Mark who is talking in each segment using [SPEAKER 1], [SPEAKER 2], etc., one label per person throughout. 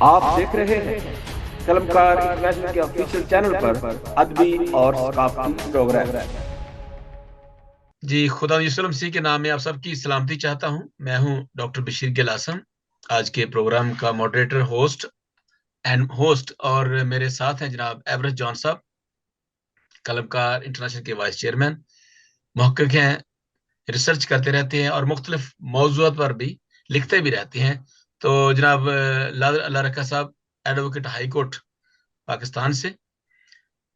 [SPEAKER 1] आप देख रहे हैं कलमकार इंटरनेशनल के ऑफिशियल चैनल पर अदबी और सकाफती प्रोग्राम।
[SPEAKER 2] जी, खुदा यीशु मसीह के नाम में आप सबकी सलामती चाहता हूं। मैं हूं डॉक्टर बशीर गिल आसम, आज के प्रोग्राम का मॉडरेटर, होस्ट और मेरे साथ हैं जनाब एवरेज जॉन साहब, कलमकार इंटरनेशनल के वाइस चेयरमैन, मुहक्किक हैं, रिसर्च करते रहते हैं और मुख्तलिफ मौजूद पर भी लिखते भी रहते हैं। तो जनाब अल्लाह रखा साहब, एडवोकेट हाई कोर्ट पाकिस्तान से,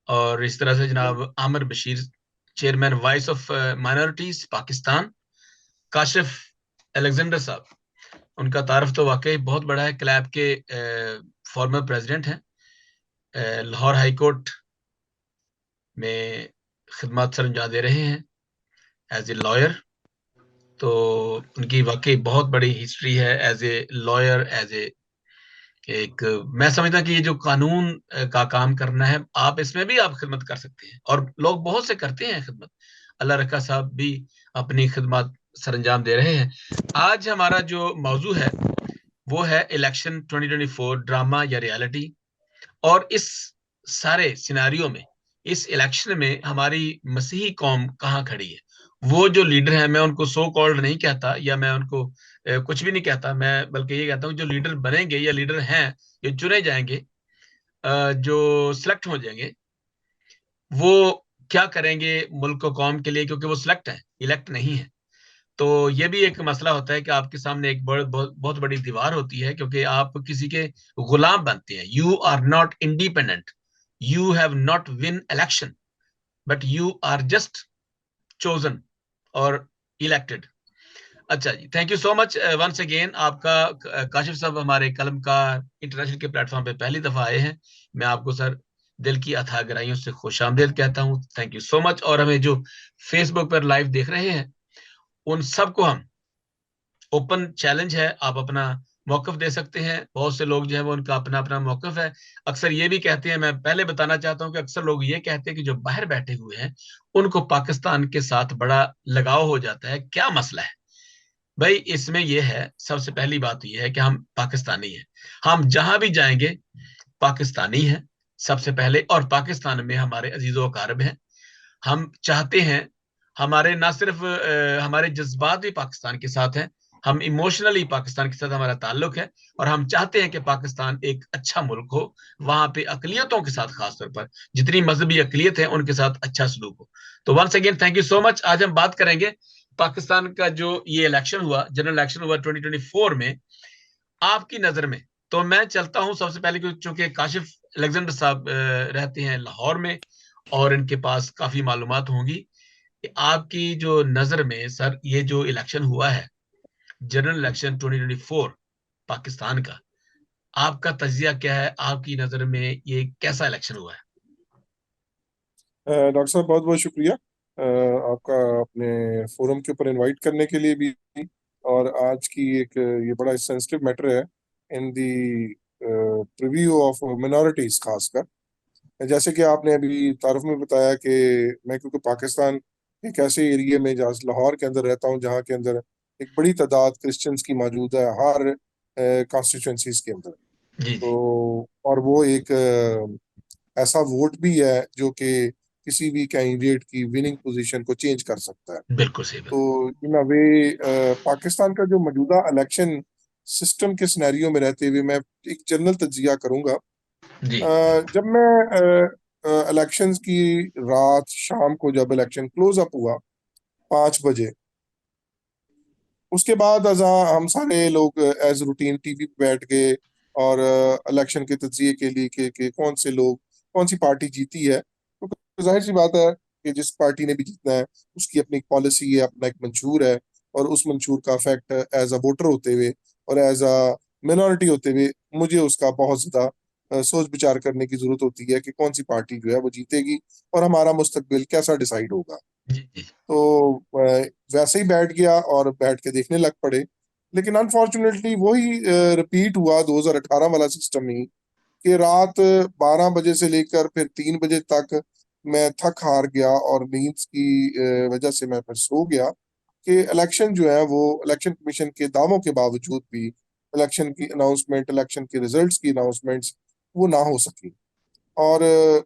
[SPEAKER 2] और इस तरह से जनाब Aamir Bashir, chairman voice of minorities Pakistan, Kashif Alexander साहब, उनका तारफ तो वाकई बहुत बड़ा है, क्लैब के फॉर्मर प्रेसिडेंट हैं, लाहौर हाई कोर्ट में खिदमत सर अंजाम दे रहे हैं एज ए लॉयर। तो उनकी वाकई बहुत बड़ी हिस्ट्री है as a lawyer, as a एक, मैं समझता कि ये जो कानून का काम करना है, आप इसमें भी आप खिदमत कर सकते हैं और लोग बहुत से करते हैं खिदमत। अल्लाह रखा साहब भी अपनी खिदमत सर अंजाम दे रहे हैं। आज हमारा जो मौजू है वो है इलेक्शन 2024, ड्रामा या रियलिटी। और इस सारे सिनारियों में, इस इलेक्शन में हमारी मसीही कौम कहाँ खड़ी है। वो जो लीडर है, मैं उनको सो कॉल्ड नहीं कहता, या मैं उनको कुछ भी नहीं कहता, मैं बल्कि ये कहता हूँ जो लीडर बनेंगे या लीडर हैं, जो चुने जाएंगे, जो सिलेक्ट हो जाएंगे, वो क्या करेंगे मुल्क और कौम के लिए, क्योंकि वो सिलेक्ट है, इलेक्ट नहीं है। तो ये भी एक मसला होता है कि आपके सामने एक बहुत बड़ी दीवार होती है, क्योंकि आप किसी के गुलाम बनते हैं। You are not independent, you have not win election, but you are just chosen और इलेक्टेड। अच्छा जी, thank you so much once again. आपका काशिफ साहब हमारे कलम का इंटरनेशनल के प्लेटफॉर्म पे पहली दफा आए हैं। मैं आपको सर दिल की अथाह गहराइयों से खुशामदीद कहता हूँ, थैंक यू सो मच। और हमें जो फेसबुक पर लाइव देख रहे हैं, उन सबको हम ओपन चैलेंज है, आप अपना मौकफ दे सकते हैं। बहुत से लोग जो है वो उनका अपना अपना मौकफ है। अक्सर ये भी कहते हैं, मैं पहले बताना चाहता हूँ कि अक्सर लोग ये कहते हैं कि जो बाहर बैठे हुए हैं उनको पाकिस्तान के साथ बड़ा लगाव हो जाता है। क्या मसला है भाई? इसमें यह है, सबसे पहली बात तो यह है कि हम पाकिस्तानी हैं। हम जहां भी जाएंगे पाकिस्तानी हैं सबसे पहले, और पाकिस्तान में हमारे अजीजों अकारब हैं। हम चाहते हैं, हमारे ना सिर्फ हमारे जज्बात भी पाकिस्तान के साथ हैं, हम इमोशनली पाकिस्तान के साथ हमारा ताल्लुक है। और हम चाहते हैं कि पाकिस्तान एक अच्छा मुल्क हो, वहां पे अकलियतों के साथ, खासतौर पर जितनी मजहबी अकलियत है उनके साथ अच्छा सलूक हो। तो once again thank you so much. आज हम बात करेंगे पाकिस्तान का जो ये इलेक्शन हुआ, जनरल इलेक्शन हुआ 2024 में, आपकी नजर में। तो मैं चलता हूं सबसे पहले, क्योंकि चूंकि काशिफ अलेक्जेंडर साहब रहते हैं लाहौर में और इनके पास काफी मालूमात होंगी, कि आपकी जो नजर में सर ये जो इलेक्शन हुआ है, जनरल इलेक्शन 2024 पाकिस्तान का, आपका तजिया क्या है? आपकी नजर में ये कैसा इलेक्शन हुआ है?
[SPEAKER 3] डॉक्टर साहब, बहुत बहुत शुक्रिया आपका अपने फोरम के ऊपर इनवाइट करने के लिए भी। और आज की एक ये बड़ा सेंसिटिव मैटर है इन दी प्रीव्यू ऑफ मिनॉरिटीज खासकर। जैसे कि आपने अभी तारुफ में बताया कि मैं क्योंकि पाकिस्तान एक ऐसे एरिया में जहाँ लाहौर के अंदर रहता हूँ जहाँ के अंदर एक बड़ी तादाद क्रिश्चियंस की मौजूद है हर कॉन्स्टिट्यूंसीज के अंदर।
[SPEAKER 2] जी जी।
[SPEAKER 3] तो और वो एक ऐसा वोट भी है जो कि किसी भी कैंडिडेट की विनिंग पोजीशन को चेंज कर सकता है।
[SPEAKER 2] बिल्कुल सही बात।
[SPEAKER 3] तो इन अ वे पाकिस्तान का जो मौजूदा इलेक्शन सिस्टम के सिनेरियो में रहते हुए मैं एक जनरल तजिया करूंगा।
[SPEAKER 2] जी
[SPEAKER 3] जब मैं इलेक्शंस की रात शाम को जब इलेक्शन क्लोज अप हुआ 5 बजे, उसके बाद अजा हम सारे लोग एज रूटीन टीवी पे बैठ गए और इलेक्शन के तजिए के लिए कि कौन से लोग कौन सी पार्टी जीती है। तो जाहिर सी बात है कि जिस पार्टी ने भी जीतना है उसकी अपनी एक पॉलिसी है, अपना एक मंशूर है। और उस मंशूर का इफेक्ट एज अ वोटर होते हुए और एज अ मिनॉरिटी होते हुए मुझे उसका बहुत ज्यादा सोच विचार करने की जरूरत होती है कि कौन सी पार्टी जो है वो जीतेगी और हमारा मुस्तकबिल कैसा डिसाइड होगा।
[SPEAKER 2] जी जी।
[SPEAKER 3] तो वैसे ही बैठ गया और बैठ के देखने लग पड़े। लेकिन अनफॉर्चुनेटली वही रिपीट हुआ 2018 वाला सिस्टम ही, कि रात 12 बजे से लेकर फिर 3 बजे तक मैं थक हार गया और नींद की वजह से मैं फिर सो गया कि इलेक्शन जो है वो इलेक्शन कमीशन के दावों के बावजूद भी इलेक्शन की अनाउंसमेंट, इलेक्शन के रिजल्ट्स की अनाउंसमेंट्स वो ना हो सकी। और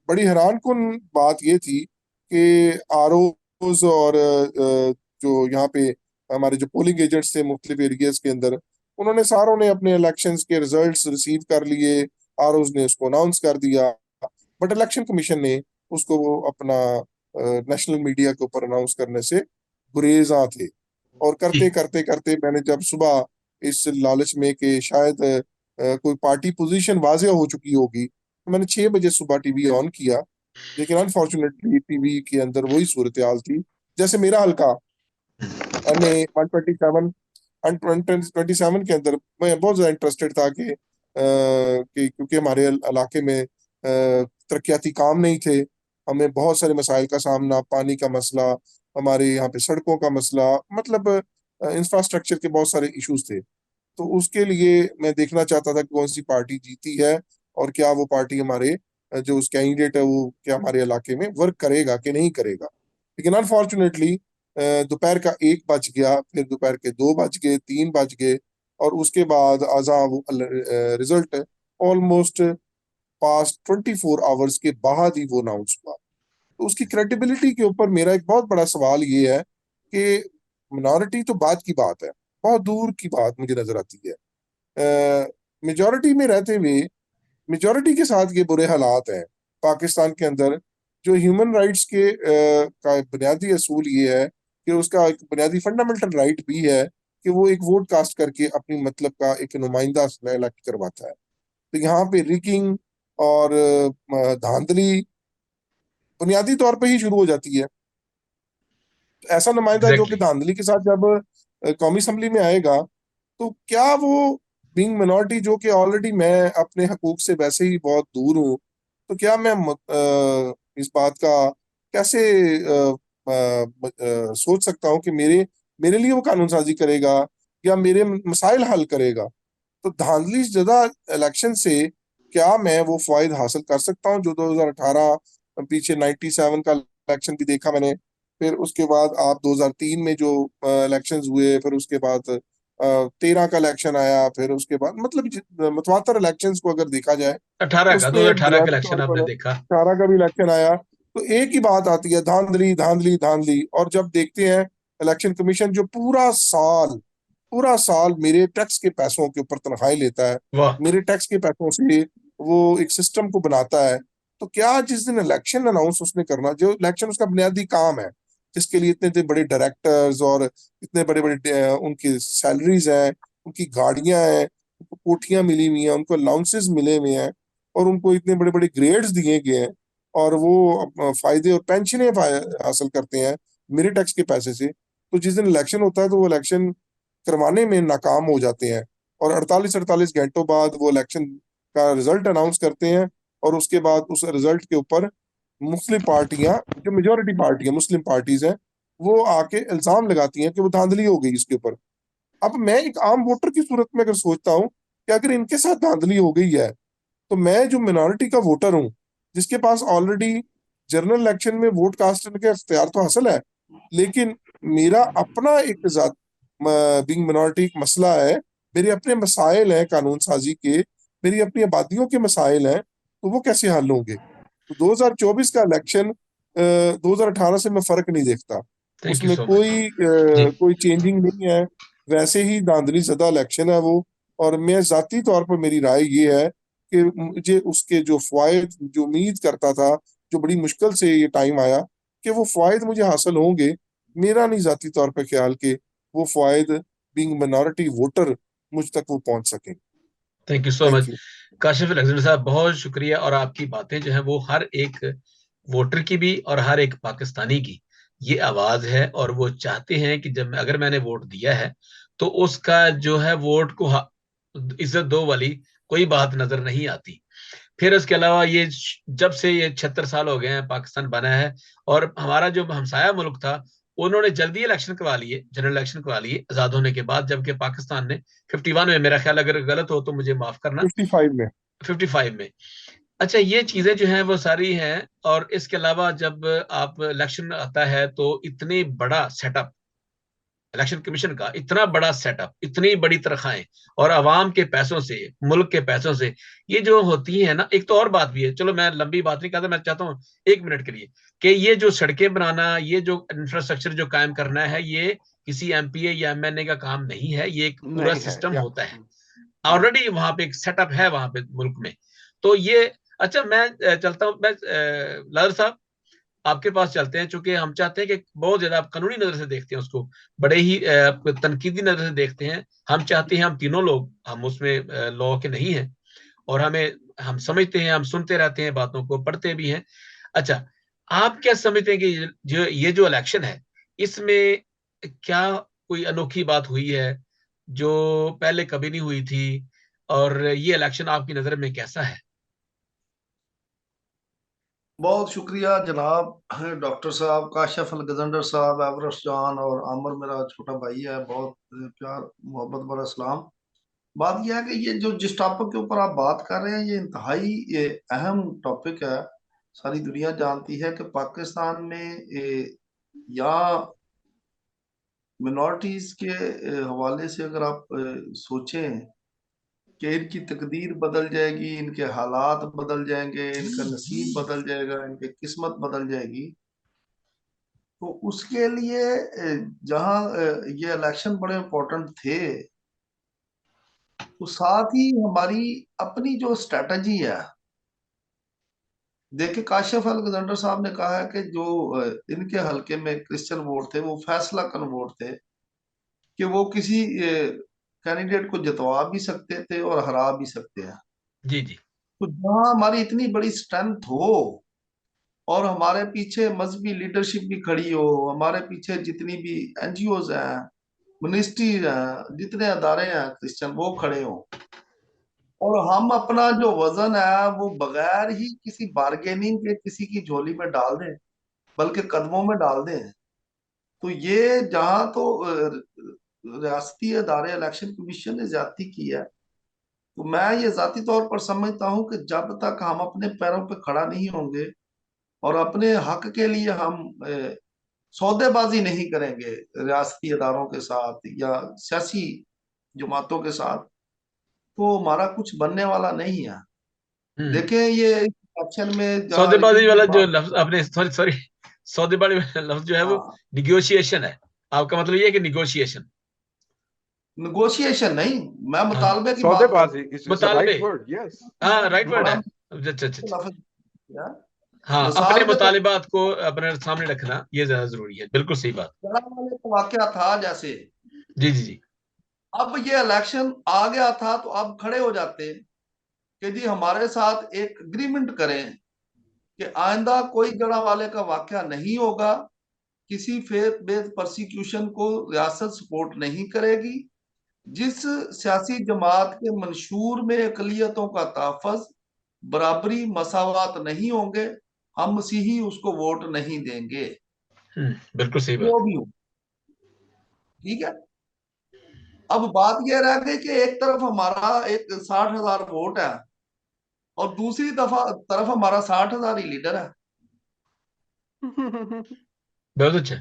[SPEAKER 3] बड़ी हैरान कुन बात ये थी कि आरओज और जो यहाँ पे हमारे जो पोलिंग एजेंट्स थे मुख्तलिफ एरियाज के अंदर, उन्होंने सारों ने अपने इलेक्शंस के रिजल्ट्स रिसीव कर लिए, आरओज ने उसको अनाउंस कर दिया, बट इलेक्शन कमीशन ने उसको वो अपना नेशनल मीडिया के ऊपर अनाउंस करने से गुरेजा थे। और करते
[SPEAKER 2] जी
[SPEAKER 3] करते करते मैंने जब सुबह इस लालच में कि शायद कोई पार्टी पोजीशन वाज़ेह हो चुकी होगी, तो मैंने 6 बजे सुबह टीवी ऑन किया। लेकिन अनफॉर्चुनेटली टीवी के अंदर वही सूरत हाल थी जैसे मेरा हल्का एन ए 127 127 के अंदर मैं बहुत ज्यादा इंटरेस्टेड था कि क्योंकि हमारे इलाके में तरक्याती काम नहीं थे, हमें बहुत सारे मसाइल का सामना, पानी का मसला, हमारे यहाँ पे सड़कों का मसला, मतलब इंफ्रास्ट्रक्चर के बहुत सारे इश्यूज थे। तो उसके लिए मैं देखना चाहता था कि कौन सी पार्टी जीती है और क्या वो पार्टी हमारे जो उस कैंडिडेट है वो क्या हमारे इलाके में वर्क करेगा कि नहीं करेगा। लेकिन अनफॉर्चुनेटली दोपहर का 1 बज गया, फिर दोपहर के 2 बज गए, 3 बज गए, और उसके बाद आजा वो रिजल्ट ऑलमोस्ट पास्ट 24 आवर्स के बाद ही वो अनाउंस हुआ। तो उसकी क्रेडिबिलिटी के ऊपर मेरा एक बहुत बड़ा सवाल ये है कि मिनॉरिटी तो बात की बात है, बहुत दूर की बात मुझे नजर आती है। मेजोरिटी में रहते हुए मेजोरिटी के साथ ये बुरे हालात हैं पाकिस्तान के अंदर। जो ह्यूमन राइट्स के का बुनियादी असूल ये है कि उसका एक बुनियादी फंडामेंटल राइट भी है कि वो एक वोट कास्ट करके अपनी मतलब का एक नुमाइंदा इलेक्ट करवाता है। तो यहाँ पे रिगिंग और धांधली बुनियादी तौर पे ही शुरू हो जाती है। तो ऐसा नुमाइंदा जो कि
[SPEAKER 2] एग्जैक्टली।
[SPEAKER 3] धांधली के साथ जब कौमी असम्बली में आएगा, तो क्या वो बीइंग मिनॉरिटी जो कि ऑलरेडी मैं अपने हकूक से वैसे ही बहुत दूर हूँ, तो क्या मैं इस बात का कैसे सोच सकता हूँ कि मेरे मेरे लिए वो कानून साजी करेगा या मेरे मसाइल हल करेगा। तो धांधली ज्यादा इलेक्शन से क्या मैं वो फायदा हासिल कर सकता हूँ जो 2018 पीछे 97 का इलेक्शन भी देखा मैंने, फिर उसके बाद आप 2003 में जो इलेक्शंस हुए, फिर उसके बाद 13 का इलेक्शन आया, फिर उसके बाद मतलब मतवातर इलेक्शंस को अगर देखा जाए तो
[SPEAKER 2] 18 का
[SPEAKER 3] उसमें
[SPEAKER 2] 2018 का
[SPEAKER 3] बुनियादी
[SPEAKER 2] इलेक्शन
[SPEAKER 3] तौर पर
[SPEAKER 2] आपने देखा।
[SPEAKER 3] 18 का भी इलेक्शन आया, तो एक ही बात आती है, धांधली धांधली धांधली। और जब देखते हैं इलेक्शन कमीशन जो पूरा साल मेरे टैक्स के पैसों के ऊपर तनख्वाही लेता है,
[SPEAKER 2] वाह।
[SPEAKER 3] मेरे टैक्स के पैसों से वो एक सिस्टम को बनाता है, तो क्या जिस दिन इलेक्शन अनाउंस उसने करना, जो इलेक्शन उसका बुनियादी काम है, जिसके लिए इतने इतने बड़े डायरेक्टर्स और इतने बड़े बड़े उनकी सैलरीज हैं, उनकी गाड़ियां हैं, उनको कोठियां मिली हुई हैं, उनको अलाउंसेस मिले हुए हैं, और उनको इतने बड़े बड़े ग्रेड्स दिए गए हैं, और वो फायदे और पेंशनें हासिल करते हैं मेरे टैक्स के पैसे से। तो जिस दिन इलेक्शन होता है तो वो इलेक्शन करवाने में नाकाम हो जाते हैं, और 48 घंटों बाद वो इलेक्शन का रिजल्ट अनाउंस करते हैं, और उसके बाद उस रिजल्ट के ऊपर मुस्लिम पार्टियां, जो मेजोरिटी पार्टियां मुस्लिम पार्टीज हैं, वो आके इल्जाम लगाती हैं कि वो धांधली हो गई इसके ऊपर। अब मैं एक आम वोटर की सूरत में अगर सोचता हूँ कि अगर इनके साथ धांधली हो गई है, तो मैं जो मिनॉरिटी का वोटर हूँ, जिसके पास ऑलरेडी जनरल इलेक्शन में वोट कास्ट करने का इख्तियार तो हासिल है, लेकिन मेरा अपना एक बीइंग मिनॉरिटी एक मसला है, मेरे अपने मसाइल हैं कानून साजी के, मेरी अपनी आबादियों के मसाइल हैं, तो वो कैसे हल होंगे। तो 2024 का इलेक्शन 2018 से मैं फर्क नहीं देखता,
[SPEAKER 2] थैंक यू
[SPEAKER 3] उसमें
[SPEAKER 2] सो मच। जी
[SPEAKER 3] कोई चेंजिंग नहीं है, वैसे ही धांधली ज़दा इलेक्शन है वो। और मैं जाती तौर पर मेरी राय ये है कि मुझे उसके जो फायद जो उम्मीद करता था, जो बड़ी मुश्किल से ये टाइम आया कि वो फायद मुझे हासिल होंगे, मेरा नहीं जाती तौर पर ख्याल कि वो फायद बीइंग मिनॉरिटी वोटर मुझ तक वो पहुंच सकें।
[SPEAKER 2] Thank you so
[SPEAKER 3] thank
[SPEAKER 2] much.
[SPEAKER 3] You.
[SPEAKER 2] Kashif Alexander साहब, बहुत शुक्रिया। और आपकी बातें जो है वो हर एक वोटर की भी और हर एक पाकिस्तानी की ये आवाज है, और वो चाहते हैं कि जब अगर मैंने वोट दिया है तो उसका जो है वोट को इज्जत दो वाली कोई बात नजर नहीं आती। फिर उसके अलावा ये जब से ये 76 साल हो गए हैं पाकिस्तान बना है, और हमारा जो हमसाया मुल्क था उन्होंने जल्दी इलेक्शन करवा लिए, जनरल इलेक्शन करवा लिए आजाद होने के बाद, जबकि पाकिस्तान ने 51 में, मेरा ख्याल अगर गलत हो तो मुझे माफ करना,
[SPEAKER 3] 55 में।
[SPEAKER 2] 55 में। अच्छा, ये चीजें जो हैं वो सारी हैं। और इसके अलावा जब आप इलेक्शन आता है तो इतने बड़ा सेटअप, इलेक्शन कमीशन का इतना बड़ा सेटअप, इतनी बड़ी तनख्वाहें और आवाम के पैसों से, मुल्क के पैसों से ये जो होती है ना। एक तो और बात भी है, चलो मैं लंबी बात नहीं करता, मैं चाहता हूँ 1 मिनट के लिए, कि ये जो सड़कें बनाना, ये जो इंफ्रास्ट्रक्चर जो कायम करना है, ये किसी एमपीए या एमएनए का काम नहीं है, ये एक पूरा
[SPEAKER 1] नहीं है
[SPEAKER 2] सिस्टम
[SPEAKER 1] या
[SPEAKER 2] होता है। ऑलरेडी वहां पे एक सेटअप है वहां पे मुल्क में। तो ये, अच्छा मैं चलता हूँ, मैं लादर साहब आपके पास चलते हैं, चूंकि हम चाहते हैं कि बहुत ज्यादा आप कानूनी नजर से देखते हैं उसको, बड़े ही तनकीदी नजर से देखते हैं। हम चाहते हैं, हम तीनों लोग, हम उसमें लॉ के नहीं हैं, और हम समझते हैं, हम सुनते रहते हैं बातों को, पढ़ते भी हैं। अच्छा, आप क्या समझते हैं कि ये जो इलेक्शन है, इसमें क्या कोई अनोखी बात हुई है जो पहले कभी नहीं हुई थी, और ये इलेक्शन आपकी नजर में कैसा है?
[SPEAKER 4] बहुत शुक्रिया जनाब डॉक्टर साहब, काशिफ अल गजंडर साहब, एवरेस्ट जान और आमर मेरा छोटा भाई है, बहुत प्यार मोहब्बत भरा सलाम। बात यह है कि ये जो जिस टॉपिक के ऊपर आप बात कर रहे हैं, ये इंतहाई ये अहम टॉपिक है। सारी दुनिया जानती है कि पाकिस्तान में या मिनॉरिटीज के हवाले से अगर आप सोचें कि इनकी तकदीर बदल जाएगी, इनके हालात बदल जाएंगे, इनका नसीब बदल जाएगा, इनकी किस्मत बदल जाएगी, तो उसके लिए जहाँ ये इलेक्शन बड़े इम्पोर्टेंट थे, तो साथ ही हमारी अपनी जो स्ट्रेटजी है। देखिए, काशिफ अलेक्जेंडर साहब ने कहा है कि जो इनके हलके में क्रिश्चियन वोट थे, वो फैसला कन वोट थे, कि वो किसी कैंडिडेट को जितवा भी सकते थे और हरा भी सकते हैं।
[SPEAKER 2] जी जी।
[SPEAKER 4] तो जहाँ हमारी इतनी बड़ी स्ट्रेंथ हो और हमारे पीछे मजहबी लीडरशिप भी खड़ी हो, हमारे पीछे जितनी भी एनजीओज हैं, मिनिस्ट्रीज हैं, जितने अदारे हैं क्रिश्चियन, वो खड़े हों, और हम अपना जो वजन है वो बगैर ही किसी बार्गेनिंग के किसी की झोली में डाल दें, बल्कि कदमों में डाल दें, तो ये जहां तो रियासती अदारे इलेक्शन कमीशन ने ज्यादती की है, तो मैं ये जाती तौर पर समझता हूं कि जब तक हम अपने पैरों पे खड़ा नहीं होंगे और अपने हक के लिए हम सौदेबाजी नहीं करेंगे रियासती अदारों के साथ या सियासी जमातों के साथ, तो हमारा कुछ बनने वाला नहीं है।
[SPEAKER 2] हम्म।
[SPEAKER 4] देखें, ये इलेक्शन में जहाँ
[SPEAKER 2] सौदेबाजी
[SPEAKER 4] रिगिंग की
[SPEAKER 2] वाला जो
[SPEAKER 4] बात।
[SPEAKER 2] लफ्ज आपने, सॉरी सॉरी, सौदेबाजी वाला लफ्ज जो है वो
[SPEAKER 4] हाँ,
[SPEAKER 2] निगोशिएशन है। आपका मतलब ये है कि निगोशिएशन?
[SPEAKER 4] निगोशिएशन नहीं, मैं
[SPEAKER 2] हाँ,
[SPEAKER 4] मुतालबे की बात कर
[SPEAKER 1] सौदेबाजी is a
[SPEAKER 2] मुतालबे।
[SPEAKER 1] right word, yes.
[SPEAKER 2] हाँ, राइट वर्ड
[SPEAKER 4] बड़ा
[SPEAKER 2] है। अच्छा अच्छा अच्छा।
[SPEAKER 4] मुश्किल लफ्ज है।
[SPEAKER 2] हाँ, अपने
[SPEAKER 4] मिसाल के तौर
[SPEAKER 2] मुतालिबात को अपने सामने रखना ये ज्यादा जरूरी है, बिल्कुल सही बात।
[SPEAKER 4] पर वाले का वाकया था जैसे,
[SPEAKER 2] जी जी जी।
[SPEAKER 4] अब ये इलेक्शन आ गया था, तो अब खड़े हो जाते कि जी हमारे साथ एक एग्रीमेंट करें कि आइंदा कोई जड़ा वाले का वाकया नहीं होगा, किसी फेथ बेस्ड प्रोसिक्यूशन को रियासत सपोर्ट नहीं करेगी, जिस सियासी जमात के मंशूर में अकलियतों का तहफ़्फ़ुज़, बराबरी, मसावात नहीं होंगे, हम मसीही उसको वोट नहीं देंगे,
[SPEAKER 2] बिल्कुल सही बात
[SPEAKER 4] जो
[SPEAKER 2] है।
[SPEAKER 4] भी हो। ठीक है। अब बात यह रह गई कि एक तरफ हमारा एक 60,000 वोट है और दूसरी तरफ हमारा 60,000 ही लीडर है।
[SPEAKER 2] बहुत अच्छा,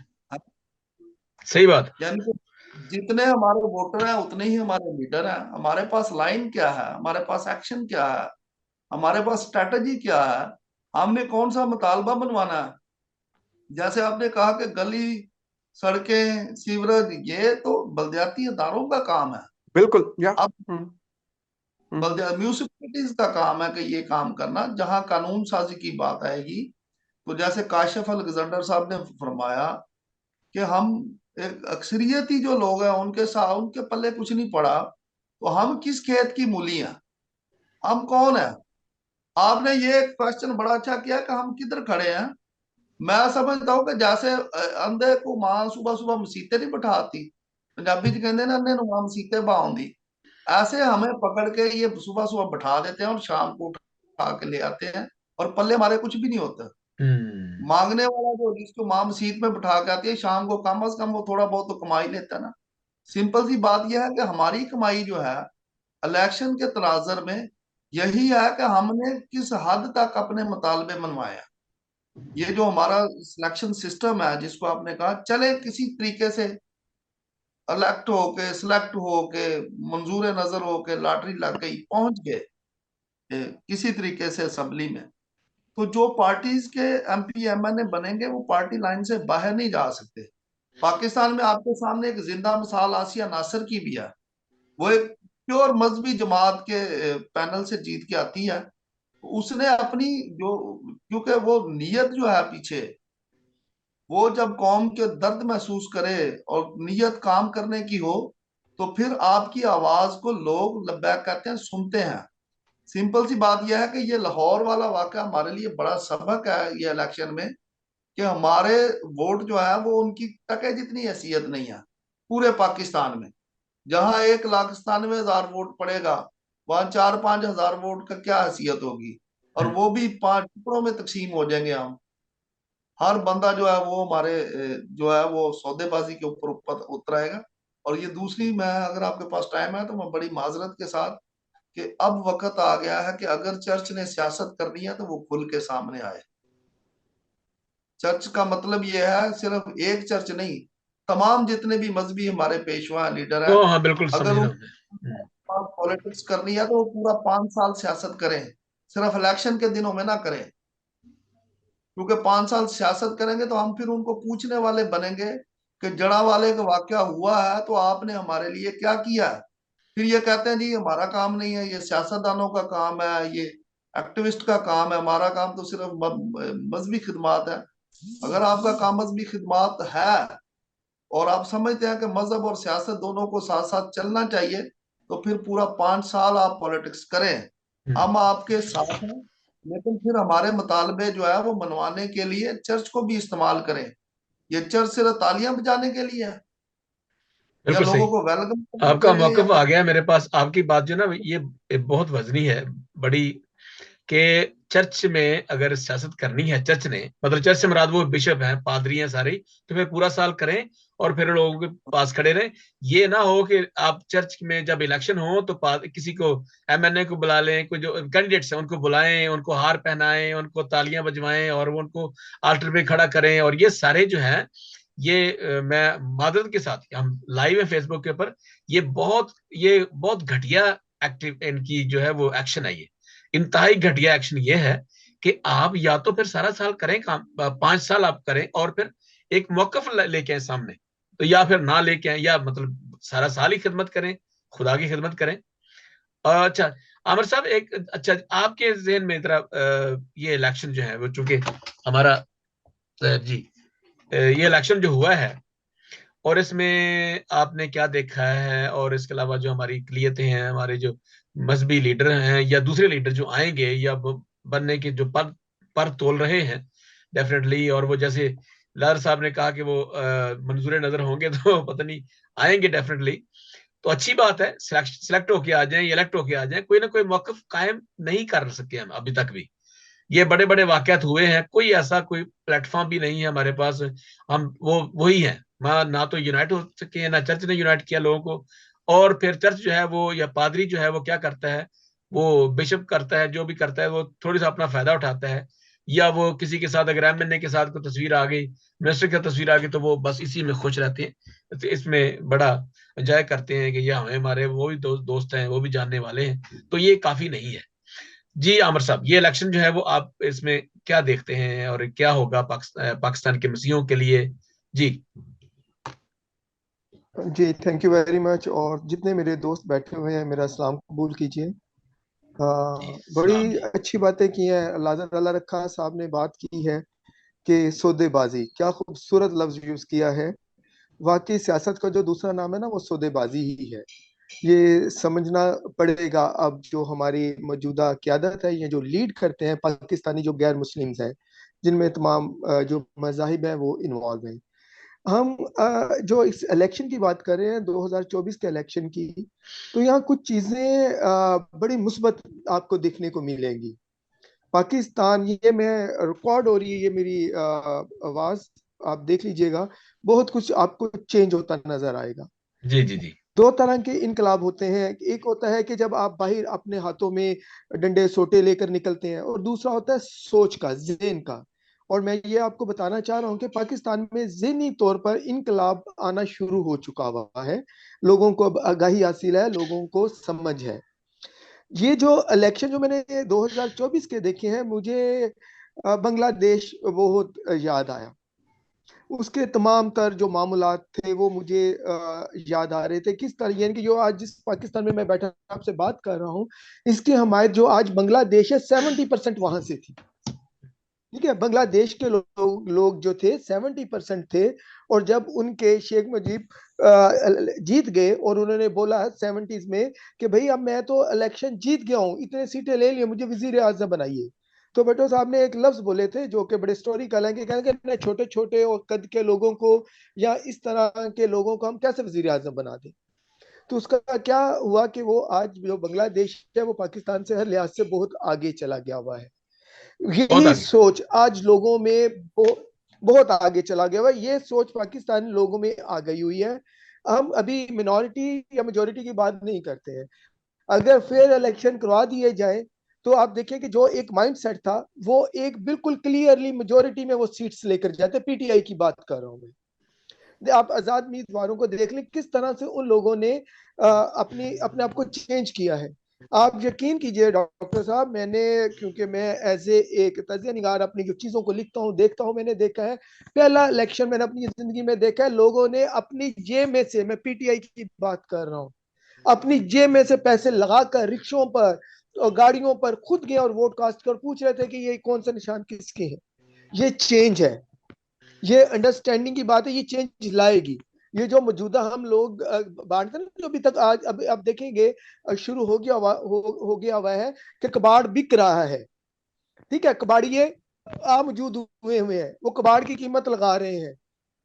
[SPEAKER 2] सही बात।
[SPEAKER 4] यानी कि जितने हमारे वोटर हैं उतने ही हमारे लीडर हैं। हमारे पास लाइन क्या है, हमारे पास एक्शन क्या है, हमारे पास स्ट्रेटजी क्या है, हमने कौन सा मुतालबा बनवाना है। जैसे आपने कहा कि गली, सड़कें, सीवरेज, ये तो बल्दियाती इदारों का काम है।
[SPEAKER 1] बिल्कुल या
[SPEAKER 4] अब म्यूनिसिपैलिटीज का काम है कि ये काम करना। जहां कानून साजी की बात आएगी, तो जैसे काशिफ अलेक्जेंडर साहब ने फरमाया कि हम एक अक्सरियती जो लोग हैं उनके साथ, उनके पल्ले कुछ नहीं पड़ा, तो हम किस खेत की मूली हैं, हम कौन है। आपने ये क्वेश्चन बड़ा अच्छा किया कि हम किधर खड़े हैं। मैं समझता हूँ कि जैसे अंधे को मां सुबह सुबह मसीते नहीं बिठाती, पंजाबी च कहते ना अंधे नु मां मसीते बांधी, ऐसे हमें पकड़ के ये सुबह सुबह बिठा देते हैं और शाम को उठा के ले आते हैं, और पल्ले हमारे कुछ भी नहीं होता।
[SPEAKER 2] हम्म।
[SPEAKER 4] मांगने वाला जो जिसको मां मसीत में बिठा के आती है, शाम को कम से कम वो थोड़ा बहुत तो कमाई लेता है ना। सिंपल सी बात यह है कि हमारी कमाई जो है इलेक्शन के तनाजर में यही है कि हमने किस हद तक अपने मुतालबे मनवाए। ये जो हमारा सिलेक्शन सिस्टम है, जिसको आपने कहा चले किसी तरीके से इलेक्ट होके, सिलेक्ट होके, मंजूर नजर होके, लॉटरी लग गई, पहुंच गए किसी तरीके से असेंबली में, तो जो पार्टीज के एमपी एमएनए बनेंगे वो पार्टी लाइन से बाहर नहीं जा सकते। पाकिस्तान में आपके सामने एक जिंदा मिसाल आसिया नासर की भी है। वो एक प्योर मजहबी जमात के पैनल से जीत के आती है। उसने अपनी जो, क्योंकि वो नीयत जो है पीछे, वो जब कौम के दर्द महसूस करे और नीयत काम करने की हो, तो फिर आपकी आवाज को लोग लब्बैक कहते हैं, सुनते हैं। सिंपल सी बात यह है कि ये लाहौर वाला वाकया हमारे लिए बड़ा सबक है ये इलेक्शन में, कि हमारे वोट जो है वो उनकी टके जितनी हैसियत नहीं है पूरे पाकिस्तान में। जहां 1,97,000 वोट पड़ेगा, वहां 4-5 हजार वोट का क्या हैसियत होगी, और वो भी 5 टुकड़ों में तकसीम हो जाएंगे हम। हर बंदा जो है वो हमारे जो है वो सौदेबाजी के ऊपर ऊपर उतराएगा। और ये दूसरी, मैं अगर आपके पास टाइम है तो मैं बड़ी माजरत के साथ, कि अब वक्त आ गया है कि अगर चर्च ने सियासत करनी है तो वो खुल के सामने आए। चर्च का मतलब ये है, सिर्फ एक चर्च नहीं, तमाम जितने भी मजहबी हमारे पेशवा लीडर हैं,
[SPEAKER 2] तो हाँ, बिल्कुल समझ
[SPEAKER 4] अगर
[SPEAKER 2] रहा
[SPEAKER 4] उन
[SPEAKER 2] हूँ मैं।
[SPEAKER 4] पॉलिटिक्स करनी है तो वो पूरा 5 साल सियासत करें, सिर्फ इलेक्शन के दिनों में ना करें। क्योंकि 5 साल सियासत करेंगे तो हम फिर उनको पूछने वाले बनेंगे कि जड़ा वाले का वाकया हुआ है तो आपने हमारे लिए क्या किया है। फिर ये कहते हैं जी हमारा काम नहीं है, ये सियासतदानों का काम है, ये एक्टिविस्ट का काम है, हमारा काम तो सिर्फ मजहबी खिदमात है। अगर आपका काम मजहबी खिदमात है और आप समझते हैं कि मजहब और सियासत दोनों को साथ साथ चलना चाहिए, तो फिर पूरा 5 साल आप पॉलिटिक्स करें, हम आपके साथ हैं। लेकिन फिर हमारे मुतालबे जो है वो मनवाने के लिए चर्च को भी इस्तेमाल करें। ये चर्च सिर्फ तालियां बजाने के लिए है या
[SPEAKER 2] बिल्कुल
[SPEAKER 4] लोगों
[SPEAKER 2] सही।
[SPEAKER 4] को वेलकम करने
[SPEAKER 2] आपका
[SPEAKER 4] के लिए
[SPEAKER 2] मौकफ
[SPEAKER 4] है?
[SPEAKER 2] आ गया मेरे पास। आपकी बात जो ना ये बहुत वजनी है, बड़ी, कि चर्च में अगर सियासत करनी है, चर्च ने, मतलब चर्च से मुराद वो बिशप हैं, पादरी हैं सारे, तो फिर पूरा साल करें और फिर लोगों के पास खड़े रहें। ये ना हो कि आप चर्च में जब इलेक्शन हो तो किसी को, एमएनए को बुला लें, कोई जो कैंडिडेट्स हैं उनको बुलाएं, उनको हार पहनाएं, उनको तालियां बजवाएं और वो उनको आल्टर में खड़ा करें, और ये सारे जो है, ये मैं मादरत के साथ, हम लाइव है फेसबुक के ऊपर, ये बहुत घटिया एक्टिव इनकी जो है वो एक्शन है। ये इंतहाई घटिया एक्शन ये है कि आप या तो फिर सारा साल करें काम, 5 साल आप करें और फिर एक मौकफ लेके आए सामने, तो या फिर ना लेके आए, या मतलब सारा साल ही खिदमत करें, खुदा की खिदमत करें। अच्छा आमिर साहब, एक अच्छा आपके जहन में जरा ये इलेक्शन जो है वो, चूंकि हमारा जी ये इलेक्शन जो हुआ है, और इसमें आपने क्या देखा है, और इसके अलावा जो हमारी इकलियतें हैं, हमारे जो मजहबी लीडर हैं या दूसरे लीडर जो आएंगे या बनने के जो पर तोल रहे हैं डेफिनेटली, और वो जैसे लार साहब ने कहा कि वो मंजूर नजर होंगे तो पता नहीं, आएंगे डेफिनेटली, तो अच्छी बात है, सिलेक्ट होके आ जाएं, इलेक्ट होके आ जाएं। कोई ना कोई मौकफ कायम नहीं कर सके हम अभी तक भी। ये बड़े बड़े वाकयात हुए हैं, कोई ऐसा कोई प्लेटफॉर्म भी नहीं है हमारे पास, हम वो वही है, ना तो यूनाइट हो सके, ना चर्च ने यूनाइट किया लोगों को। और फिर चर्च जो है वो, या पादरी जो है वो क्या करता है, वो बिशप करता है, जो भी करता है वो थोड़ी सा अपना फायदा उठाता है, या वो किसी के साथ अगर एमएनए के साथ कोई तस्वीर आ गई, मिनिस्टर की तस्वीर आ गई, तो वो बस इसी में खुश रहते हैं, तो इसमें बड़ा एंजॉय करते हैं कि ये हमें, हमारे वो भी दोस्त हैं, वो भी जानने वाले हैं, तो ये काफी नहीं है। जी आमिर साहब, ये इलेक्शन जो है वो आप इसमें क्या देखते हैं, और क्या होगा पाकिस्तान के मसीहों के लिए? जी
[SPEAKER 5] जी थैंक यू वेरी मच। और जितने मेरे दोस्त बैठे हुए हैं, मेरा सलाम कबूल कीजिए।
[SPEAKER 2] जी सलाम
[SPEAKER 5] बड़ी
[SPEAKER 2] जी।
[SPEAKER 5] अच्छी बातें की हैं। अल्लाह रखा साहब ने बात की है कि सौदेबाजी, क्या खूबसूरत लफ्ज यूज किया है। वाकई सियासत का जो दूसरा नाम है ना, वो सौदेबाजी ही है। ये समझना पड़ेगा। अब जो हमारी मौजूदा क्यादत है, ये जो लीड करते हैं पाकिस्तानी जो गैर मुस्लिम्स हैं, जिनमें तमाम जो मजाहिब हैं वो इन्वॉल्व हैं। हम जो इस इलेक्शन की बात कर रहे हैं, 2024 के इलेक्शन की, तो यहाँ कुछ चीजें बड़ी मुस्बत आपको देखने को मिलेंगी। पाकिस्तान, ये मैं रिकॉर्ड हो रही है ये मेरी आवाज, आप देख लीजिएगा, बहुत कुछ आपको चेंज होता नजर आएगा।
[SPEAKER 2] जी जी जी।
[SPEAKER 5] दो तरह के इनकलाब होते हैं। एक होता है कि जब आप बाहर अपने हाथों में डंडे सोटे लेकर निकलते हैं, और दूसरा होता है सोच का, ज़हन का। और मैं ये आपको बताना चाह रहा हूँ कि पाकिस्तान में ज़हनी तौर पर इनकलाब आना शुरू हो चुका हुआ है। लोगों को अब आगाही हासिल है, लोगों को समझ है। ये जो इलेक्शन जो मैंने 2024 के देखे हैं, मुझे बांग्लादेश बहुत याद आया। उसके तमाम तर जो मामलात थे वो मुझे याद आ रहे थे। किस तरह, यानी कि जो आज जिस पाकिस्तान में मैं बैठा आपसे बात कर रहा हूँ, इसकी हमायत जो आज बांग्लादेश है 70% वहां से थी। ठीक है, बांग्लादेश के लोग जो थे 70% थे। और जब उनके शेख मुजीब जीत गए और उन्होंने बोला 70s में कि भाई अब मैं तो इलेक्शन जीत गया हूँ, इतने सीटें ले लिए, मुझे वजीर आजम बनाइए, तो भुट्टो साहब ने एक लफ्ज बोले थे जो कि बड़े हिस्टोरिकल है कि कहने छोटे छोटे और कद के लोगों को या इस तरह के लोगों को हम कैसे वजीर आजम बना दें। तो उसका क्या हुआ कि वो आज जो बांग्लादेश है वो पाकिस्तान से हर लिहाज से बहुत आगे चला गया हुआ है।
[SPEAKER 2] बहुत
[SPEAKER 5] यही
[SPEAKER 2] आगे।
[SPEAKER 5] सोच आज लोगों में बहुत आगे चला गया हुआ है। ये सोच पाकिस्तानी लोगों में आ गई हुई है। हम अभी मिनॉरिटी या मेजोरिटी की बात नहीं करते हैं। अगर फेयर इलेक्शन करवा दिए जाए तो आप देखिए कि जो एक माइंड सेट था वो एक बिल्कुल क्लियरली मेजोरिटी में वो सीट्स लेकर जाते। पीटीआई की बात कर रहा हूं मैं। आप आजाद उम्मीदवारों को देख लें किस तरह से उन लोगों ने अपने अपने आप को चेंज किया है। आप यकीन कीजिए डॉक्टर साहब, मैंने, क्योंकि मैं एज एक तजिया निगार अपनी जो चीजों को लिखता हूँ देखता हूँ, मैंने देखा है पहला इलेक्शन मैंने अपनी जिंदगी में देखा है, लोगों ने अपनी जेब में से, मैं पीटीआई की बात कर रहा हूँ, अपनी जेब में से पैसे लगाकर रिक्शों पर और गाड़ियों पर खुद गए और वोट कास्ट कर पूछ रहे थे कि ये कौन सा निशान किसके है। ये चेंज है, ये अंडरस्टैंडिंग की बात है, ये चेंज लाएगी। ये जो मौजूदा हम लोग बांटते हैं जो अभी तक आज अब देखेंगे शुरू हो गया हुआ है कि कबाड़ बिक रहा है। ठीक है, कबाड़िए मौजूद हुए हैं, वो कबाड़ की कीमत लगा रहे हैं।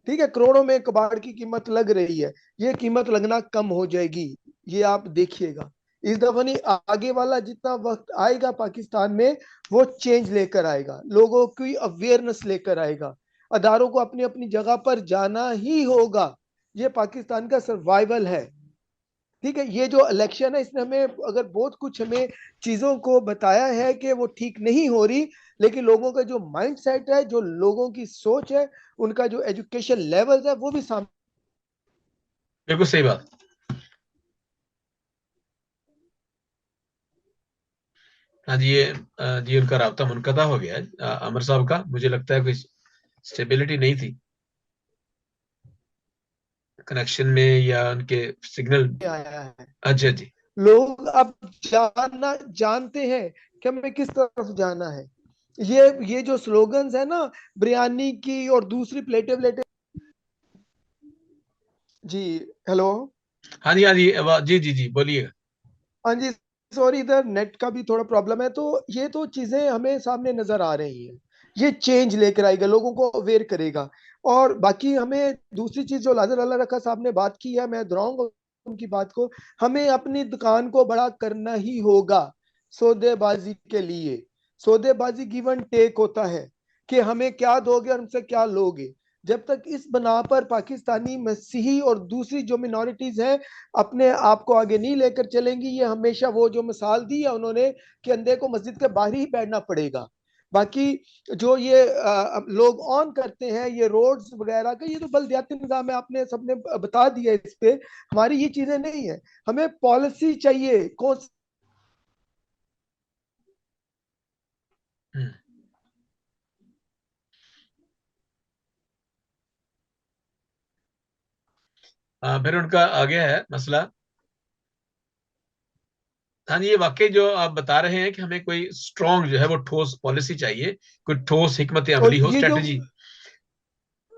[SPEAKER 5] ठीक है, करोड़ों में कबाड़ की कीमत लग रही है। ये कीमत लगना कम हो जाएगी, ये आप देखिएगा। इस दफा नहीं, आगे वाला जितना वक्त आएगा पाकिस्तान में वो चेंज लेकर आएगा, लोगों की अवेयरनेस लेकर आएगा। अदारों को अपनी अपनी जगह पर जाना ही होगा। ये पाकिस्तान का सर्वाइवल है। ठीक है, ये जो इलेक्शन है इसने हमें अगर बहुत कुछ हमें चीजों को बताया है कि वो ठीक नहीं हो रही, लेकिन लोगों का जो माइंड सेट है, जो लोगों की सोच है, उनका जो एजुकेशन लेवल है वो भी सामने।
[SPEAKER 2] बिल्कुल सही बात। हाँ जी, ये जी उनका राब्ता मुनक़ता हो गया है अमर साहब का। मुझे लगता है कोई स्टेबिलिटी नहीं थी कनेक्शन में या उनके सिग्नल।
[SPEAKER 5] आया है,
[SPEAKER 2] अच्छा जी।
[SPEAKER 5] लोग अब जानते हैं कि हमें किस तरफ जाना है। ये जो स्लोगन्स है ना, बिरयानी की और दूसरी प्लेटें प्लेटें। जी, हेलो।
[SPEAKER 2] हाँ जी, हाँ जी, जी जी जी, बोलिएगा।
[SPEAKER 5] हाँ जी, सॉरी, इधर नेट का भी थोड़ा प्रॉब्लम है। तो ये तो चीजें हमें सामने नजर आ रही हैं। ये चेंज लेकर आएगा, लोगों को अवेयर करेगा। और बाकी हमें दूसरी चीज जो लाजर अल्लाह रखा साहब ने बात की है, मैं दोहराऊंगा उनकी बात को, हमें अपनी दुकान को बड़ा करना ही होगा। सौदेबाजी के लिए सौदेबाजी गिव एंड टेक होता है कि हमें क्या दोगे और हमसे क्या लोगे। जब तक इस बना पर पाकिस्तानी मसीही और दूसरी जो मिनॉरिटीज हैं अपने आप को आगे नहीं लेकर चलेंगी, ये हमेशा वो जो मिसाल दी है उन्होंने कि अंधे को मस्जिद के बाहर ही बैठना पड़ेगा। बाकी जो ये लोग ऑन करते हैं ये रोड्स वगैरह का, ये तो बलदियाती निजाम है, आपने सबने बता दिया इस पे। हमारी ये चीजें नहीं है, हमें पॉलिसी चाहिए कौन।
[SPEAKER 2] फिर उनका आ गया है मसला। हाँ जी, ये वाकई जो आप बता रहे हैं कि हमें कोई स्ट्रॉन्ग जो है वो ठोस पॉलिसी चाहिए, कोई ठोस हिकमत
[SPEAKER 5] और
[SPEAKER 2] अमली हो,
[SPEAKER 5] ये जो,
[SPEAKER 2] स्ट्रेटजी।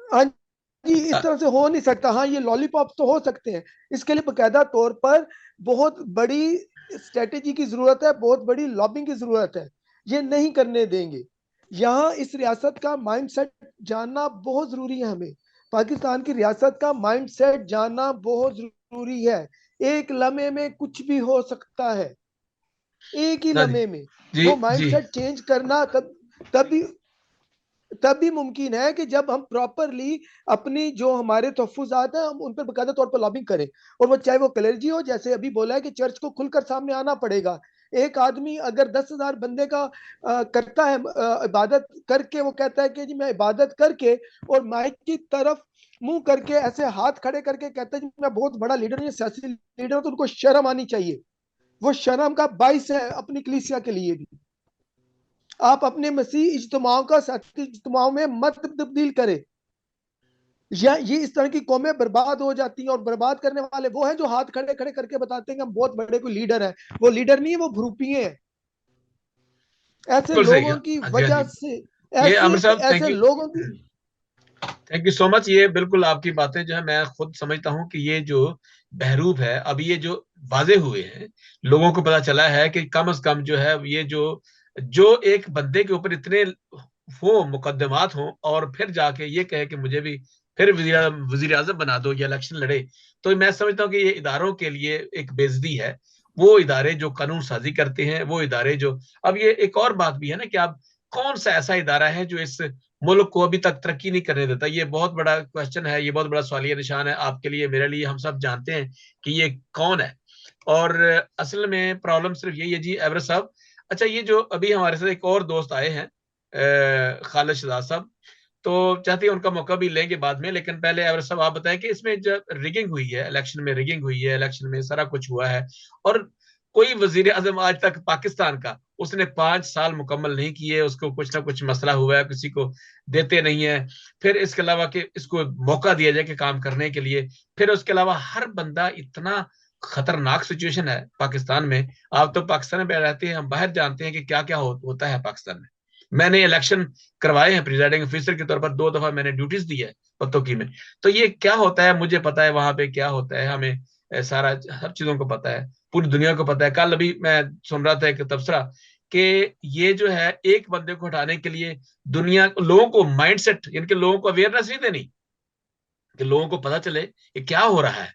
[SPEAKER 5] हाँ जी, इस तरह से हो नहीं सकता। हाँ, ये लॉलीपॉप तो हो सकते हैं, इसके लिए बकायदा तौर पर बहुत बड़ी स्ट्रेटेजी की जरूरत है, बहुत बड़ी लॉबिंग की जरूरत है। ये नहीं करने देंगे। यहाँ इस रियासत का माइंडसेट जानना बहुत जरूरी है। हमें पाकिस्तान की रियासत का माइंडसेट जानना बहुत जरूरी है। एक लम्हे में कुछ भी हो सकता है, एक ही
[SPEAKER 2] हाँ जी
[SPEAKER 5] लम्हे में।
[SPEAKER 2] जी
[SPEAKER 5] वो
[SPEAKER 2] जी।
[SPEAKER 5] माइंडसेट चेंज करना तभी तभी मुमकिन है कि जब हम प्रॉपरली अपनी जो हमारे तहफुजात हैं हम उन पर बाकायदा तौर पर लॉबिंग करें। और वो चाहे वो क्लर्जी हो, जैसे अभी बोला है कि चर्च को खुलकर सामने आना पड़ेगा। एक आदमी अगर 10,000 बंदे का करता है इबादत करके, वो कहता है कि जी मैं इबादत करके, और माइक की तरफ मुंह करके ऐसे हाथ खड़े करके कहता है जी मैं बहुत बड़ा लीडर हूं, सियासी लीडर हूं, तो उनको शर्म आनी चाहिए। वो शर्म का बाइस है अपनी कलीसिया के लिए भी। आप अपने मसीह इज्तिमाओं का सियासी इज्तिमाओं में मत तब्दील करें, या ये इस तरह की कौमें बर्बाद हो जाती हैं। और बर्बाद करने वाले वो हैं जो हाथ खड़े खड़े करके बताते हैं कि हम बहुत बड़े कोई लीडर हैं। वो लीडर नहीं है, वो भ्रूपिये हैं। ऐसे
[SPEAKER 2] बिल्कुल सही है।
[SPEAKER 5] लोगों की
[SPEAKER 2] हाँ जी, हाँ
[SPEAKER 5] वजह
[SPEAKER 2] जी।
[SPEAKER 5] से,
[SPEAKER 2] ये
[SPEAKER 5] ऐसे
[SPEAKER 2] आमिर साहब, थैंक
[SPEAKER 5] ऐसे
[SPEAKER 2] यू,
[SPEAKER 5] लोगों की।
[SPEAKER 2] Thank you so much. ये बिल्कुल आपकी बातें जो है मैं खुद समझता हूँ कि ये जो बहरूप है, अभी ये जो वाजे हुए हैं, लोगों को पता चला है कि कम से कम जो है ये जो जो एक बंदे के ऊपर इतने वो मुकदमात हों और फिर जाके ये कहे कि मुझे भी फिर वजीर आजम बना दो या इलेक्शन लड़े, तो मैं समझता हूँ कि ये इदारों के लिए एक बेइज्जती है। वो इदारे जो कानून साजी करते हैं, वो इदारे जो, अब ये एक और बात भी है ना कि आप कौन सा ऐसा इदारा है जो इस मुल्क को अभी तक तरक्की नहीं करने देता। ये बहुत बड़ा क्वेश्चन है, ये बहुत बड़ा सवालिया निशान है आपके लिए, मेरे लिए। हम सब जानते हैं कि ये कौन है। और असल में प्रॉब्लम सिर्फ यही है जी एवरेस्ट साहब। अच्छा, ये जो अभी हमारे साथ एक और दोस्त आए हैं, खालिद शहजाद साहब, तो चाहते हैं उनका मौका भी लेंगे बाद में, लेकिन पहले एवरेस्ट साहब आप बताएं कि इसमें जब रिगिंग हुई है, इलेक्शन में रिगिंग हुई है, इलेक्शन में सारा कुछ हुआ है, और कोई वजीर आजम आज तक पाकिस्तान का उसने 5 साल मुकम्मल नहीं किए, उसको कुछ ना कुछ मसला हुआ है, किसी को देते नहीं है, फिर इसके अलावा कि इसको मौका दिया जाए कि काम करने के लिए, फिर उसके अलावा हर बंदा इतना खतरनाक सिचुएशन है पाकिस्तान में। आप तो पाकिस्तान में रहते हैं, हम बाहर जानते हैं कि क्या क्या होता है पाकिस्तान में। मैंने इलेक्शन करवाए हैं प्रिजाइडिंग ऑफिसर के तौर पर, 2 दफा मैंने ड्यूटीज दी है पत्तोकी में। तो ये क्या होता है मुझे पता है, वहां पे क्या होता है हमें सारा हर चीजों को पता है, पूरी दुनिया को पता है। कल अभी मैं सुन रहा था एक तबसरा कि ये जो है एक बंदे को हटाने के लिए दुनिया लोगों को माइंडसेट, इनके लोगों को अवेयरनेस नहीं देनी कि लोगों को पता चले कि क्या हो रहा है।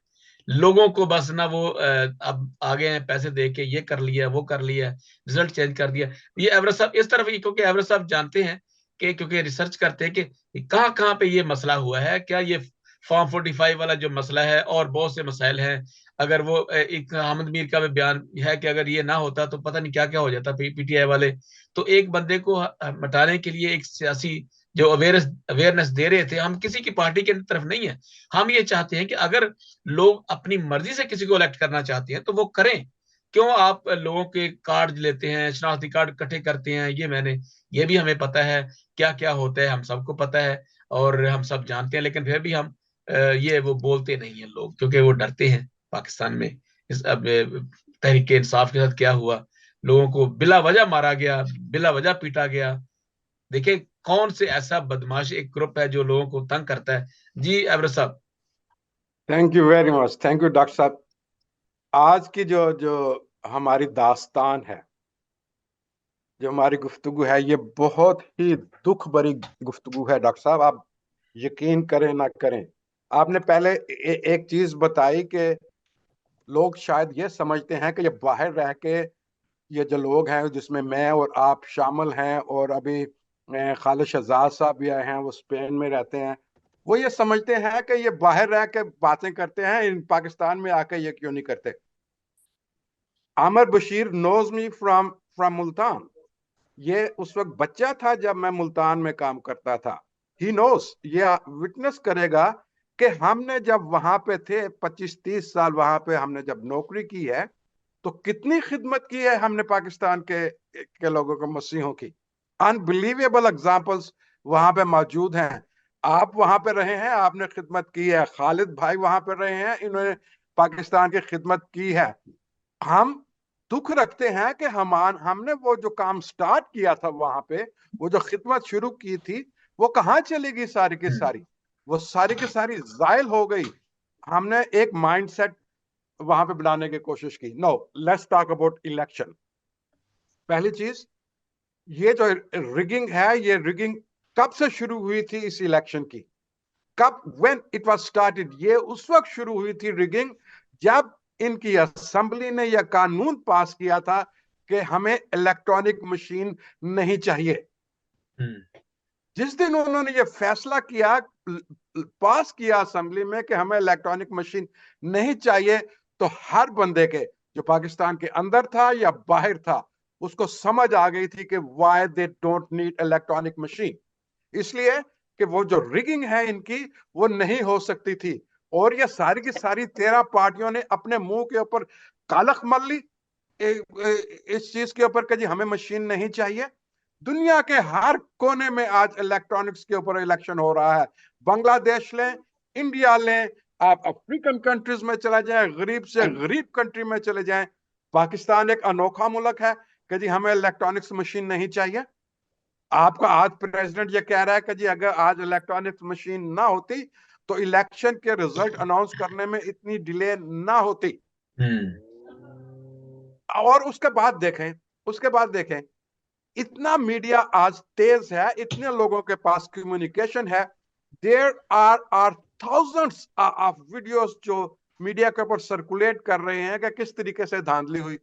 [SPEAKER 2] लोगों को बस ना वो अब आगे हैं पैसे दे के, ये कर लिया वो कर लिया, रिजल्ट चेंज कर दिया। ये एवरेस्ट साहब इस तरफ ही, क्योंकि एवरेस्ट साहब जानते हैं कि, क्योंकि रिसर्च करते हैं कि कहाँ कहाँ पे ये मसला हुआ है, क्या ये फॉर्म 45 वाला जो मसला है और बहुत से मसाइल हैं। अगर वो एक अहमद मीर का भी बयान है कि अगर ये ना होता तो पता नहीं क्या क्या हो जाता। पीटीआई वाले तो एक बंदे को हटाने के लिए एक सियासी जो अवेयरनेस दे रहे थे, हम किसी की पार्टी के तरफ नहीं है। हम ये चाहते हैं कि अगर लोग अपनी मर्जी से किसी को इलेक्ट करना चाहते हैं तो वो करें। क्यों आप लोगों के कार्ड लेते हैं, शनाख्ती कार्ड इकट्ठे करते हैं, ये भी हमें पता है क्या क्या होता है, हम सबको पता है और हम सब जानते हैं, लेकिन फिर भी हम ये वो बोलते नहीं है लोग, क्योंकि वो डरते हैं पाकिस्तान में। इस अब तहरीक इंसाफ के साथ क्या हुआ, लोगों को बिला वजह मारा गया, बिला वजह पीटा गया। देखिए कौन से ऐसा बदमाश एक ग्रुप है जो लोगों को तंग करता है। जी एवरेस्ट साहब।
[SPEAKER 6] Thank you very much, thank you doctor साहब। आज की जो जो हमारी दास्तान है, जो हमारी गुफ्तगू है, ये बहुत ही दुख भरी गुफ्तगू है डॉक्टर साहब। आप यकीन करें ना करें, आपने पहले एक चीज बताई कि लोग शायद ये समझते हैं कि ये बाहर रह के, ये जो लोग हैं जिसमें मैं और आप शामिल हैं, और अभी खालिद शहजाद साहब भी आए हैं, वो स्पेन में रहते हैं, वो ये समझते हैं कि ये बाहर रह के बातें करते हैं, इन पाकिस्तान में आके ये क्यों नहीं करते। Aamir Bashir knows me from from Multan. ये उस वक्त बच्चा था जब मैं मुल्तान में काम करता था। ही नोस, ये विटनेस करेगा कि हमने जब वहां पे थे 25-30 साल वहां पे हमने जब नौकरी की है, तो कितनी खिदमत की है हमने पाकिस्तान के लोगों को, मसीहों की। अनबिलीवेबल एग्जांपल्स वहां पे मौजूद हैं। आप वहां पे रहे हैं, आपने खिदमत की है, खालिद भाई वहां पे रहे हैं, इन्होंने पाकिस्तान की खिदमत की है। हम दुख रखते हैं कि हमने वो जो काम स्टार्ट किया था वहां पे, वो जो खिदमत शुरू की थी, वो कहाँ चली गई सारी की सारी। वो सारी की सारी जायल हो गई। हमने एक माइंडसेट वहां पे बनाने की कोशिश की। No, let's talk about election. पहली चीज, ये जो रिगिंग है, ये रिगिंग कब से शुरू हुई थी इस इलेक्शन की? कब, व्हेन इट वाज स्टार्टेड? ये उस वक्त शुरू हुई थी रिगिंग जब इनकी असेंबली ने यह कानून पास किया था कि हमें इलेक्ट्रॉनिक मशीन नहीं चाहिए। जिस दिन उन्होंने ये फैसला किया, पास किया असेंबली में कि हमें इलेक्ट्रॉनिक मशीन नहीं चाहिए, तो हर बंदे के, जो पाकिस्तान के अंदर था या बाहर था, उसको समझ आ गई थी कि why they don't need electronic machine, इसलिए कि वो जो रिगिंग है इनकी वो नहीं हो सकती थी। और ये सारी की सारी 13 पार्टियों ने अपने मुंह के ऊपर कालख मल ली इस चीज के ऊपर कि जी हमें मशीन नहीं चाहिए। दुनिया के हर कोने में आज इलेक्ट्रॉनिक्स के ऊपर इलेक्शन हो रहा है। बांग्लादेश लें, इंडिया लें, आप अफ्रीकन कंट्रीज में चला जाएं, गरीब से गरीब कंट्री में चले जाएं, पाकिस्तान एक अनोखा मुल्क है कि जी हमें इलेक्ट्रॉनिक्स मशीन नहीं चाहिए। आपका आज प्रेसिडेंट ये कह रहा है कि जी अगर आज इलेक्ट्रॉनिक्स मशीन ना होती तो इलेक्शन के रिजल्ट अनाउंस करने में इतनी डिले ना होती। और उसके बाद देखें इतना मीडिया आज तेज है, इतने लोगों के पास कम्युनिकेशन है। There are thousands of videos जो मीडिया के ऊपर सर्कुलेट कर रहे हैं कि किस तरीके से धांधली हुई,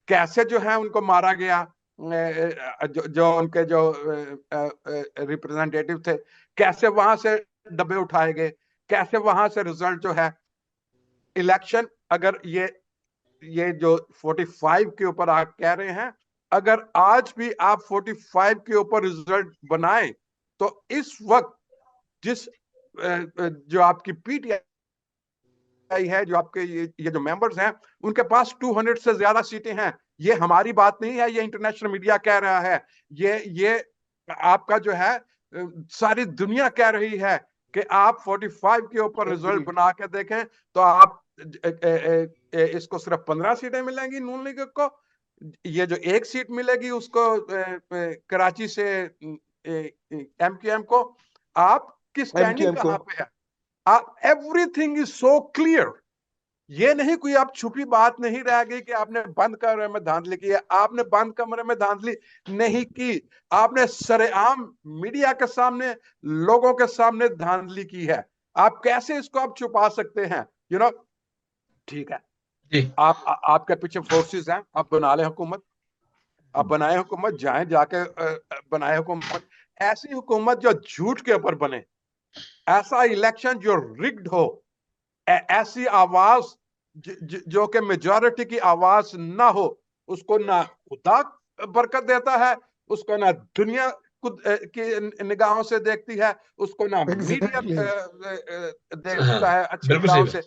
[SPEAKER 6] कैसे जो है उनको मारा गया, जो उनके जो रिप्रेजेंटेटिव थे कैसे वहां से डब्बे उठाए गए, कैसे वहां से रिजल्ट जो है इलेक्शन। अगर ये जो 45 के ऊपर आप कह रहे हैं, अगर आज भी आप 45 के ऊपर रिजल्ट बनाए तो इस वक्त जिस जो आपकी पीटीआई है, जो आपके ये जो मेंबर्स हैं, उनके पास 200 से ज्यादा सीटें हैं। ये हमारी बात नहीं है, ये इंटरनेशनल मीडिया कह रहा है, ये आपका जो है सारी दुनिया कह रही है कि आप 45 के ऊपर रिजल्ट बना के देखें तो आप इसको सिर्फ 15 सीटें मिलेंगी नून लीग को। ये जो एक सीट मिलेगी उसको कराची से एमक्यूएम को। आप किस स्टैंडिंग कहां पे है? आप एवरीथिंग इज सो क्लियर। ये नहीं कोई आप छुपी बात नहीं रह गई कि आपने बंद कमरे में धांधली की है। आपने बंद कमरे में धांधली नहीं की, आपने सरेआम मीडिया के सामने, लोगों के सामने धांधली की है। आप कैसे इसको आप छुपा सकते हैं? यू नो, ठीक है, आपके पीछे फोर्सेस हैं, आप बना लें हुकूमत, आप बनाए हुकूमत, जाएं जाके बनाए हुकूमत। ऐसी हुकूमत जो झूठ के ऊपर बने, ऐसा इलेक्शन जो रिग्ड हो, ऐसी आवाज जो कि मेजॉरिटी की आवाज ना हो, उसको ना खुदा बरकत देता है, उसको ना दुनिया की निगाहों से देखती है, उसको ना मीडिया देखता है अच्छी निगाहों से।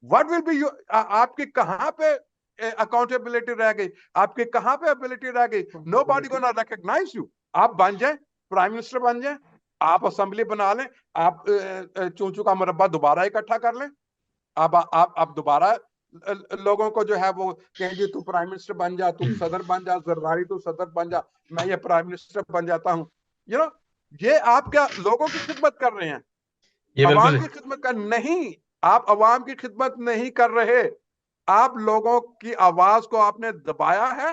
[SPEAKER 6] व्हाट विल बी आपकी कहां पे अकाउंटेबिलिटी रह गई? आपकी कहां पे एबिलिटी रह गई? Nobody gonna recognise you. आप बन जाए प्राइम मिनिस्टर, बन जाए, आप असेंबली बना लें, आप चूचू का मुरब्बा दोबारा इकट्ठा कर लें, आप दोबारा लोगों को जो है वो कहें जी तू प्राइम मिनिस्टर बन जा, तू सदर बन जा, जरदारी तू सदर बन जा, मैं ये प्राइम मिनिस्टर बन जाता हूं। यू नो, ये आप क्या लोगों की खिदमत कर रहे हैं? अवाम की खिदमत कर नहीं, आप अवाम की खिदमत नहीं कर रहे। आप लोगों की आवाज को आपने दबाया है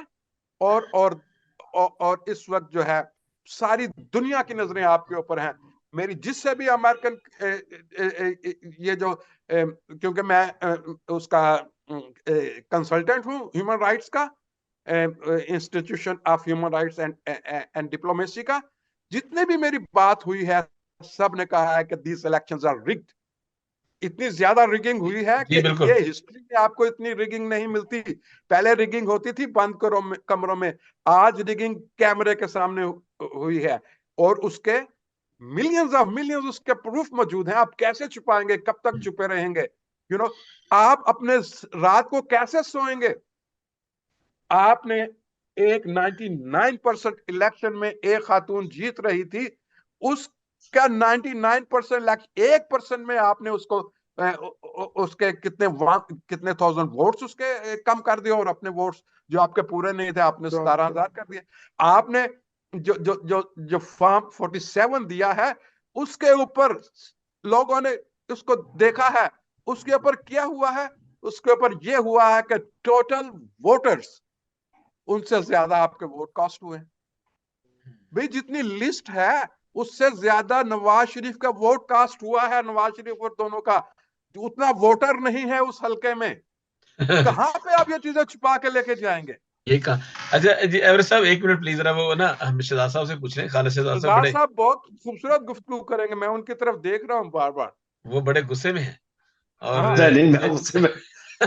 [SPEAKER 6] और इस वक्त जो है सारी दुनिया की नजरें आपके ऊपर हैं। मेरी जिससे भी अमेरिकन ये जो क्योंकि मैं उसका कंसल्टेंट हूं ह्यूमन राइट्स का, institution of human rights and diplomacy का, जितने भी मेरी बात हुई है सब ने कहा है कि दीज इलेक्शंस आर रिग्ड। इतनी ज्यादा रिगिंग हुई है कि ये हिस्ट्री में आपको इतनी रिगिंग नहीं मिलती। पहले रिगिंग होती थी बंद कमरों में, आज रिगिंग कैमरे के सामने हुई है और उसके मिलियंस उसके प्रूफ मौजूद हैं। आप कैसे छुपाएंगे? कब तक छुपे रहेंगे? यू नो, आप अपने रात को कैसे सोएंगे? आपने एक 99% इलेक्शन में एक खातून जीत रही थी, उसका 99% इलेक्शन 1% में आपने उसको उसके कितने थाउजेंड वोट्स उसके कम कर दिए और अपने वोट्स जो आपके पूरे नहीं थे आपने 17,000 कर दिए। आपने जो फॉर्म 47 दिया है उसके ऊपर लोगों ने उसको देखा है, उसके ऊपर क्या हुआ है? उसके ऊपर यह हुआ है कि टोटल वोटर्स उनसे ज्यादा आपके वोट कास्ट हुए। भाई जितनी लिस्ट है उससे ज्यादा नवाज शरीफ का वोट कास्ट हुआ है, नवाज शरीफ और दोनों का। उतना वोटर नहीं है उस हलके में। कहां पे आप ये चीजें छुपा के लेके जाएंगे?
[SPEAKER 2] ये कहा। अच्छा जी एवरेस्ट साहब, एक मिनट प्लीज, जरा वो ना हम शहजाद साहब से पूछ रहे हैं। खालिद शहजाद
[SPEAKER 6] साहब बहुत खूबसूरत गुफ्तगू करेंगे, मैं उनकी तरफ देख रहा हूँ बार बार।
[SPEAKER 2] वो बड़े गुस्से में हैं और
[SPEAKER 1] नहीं, मैं गुस्से में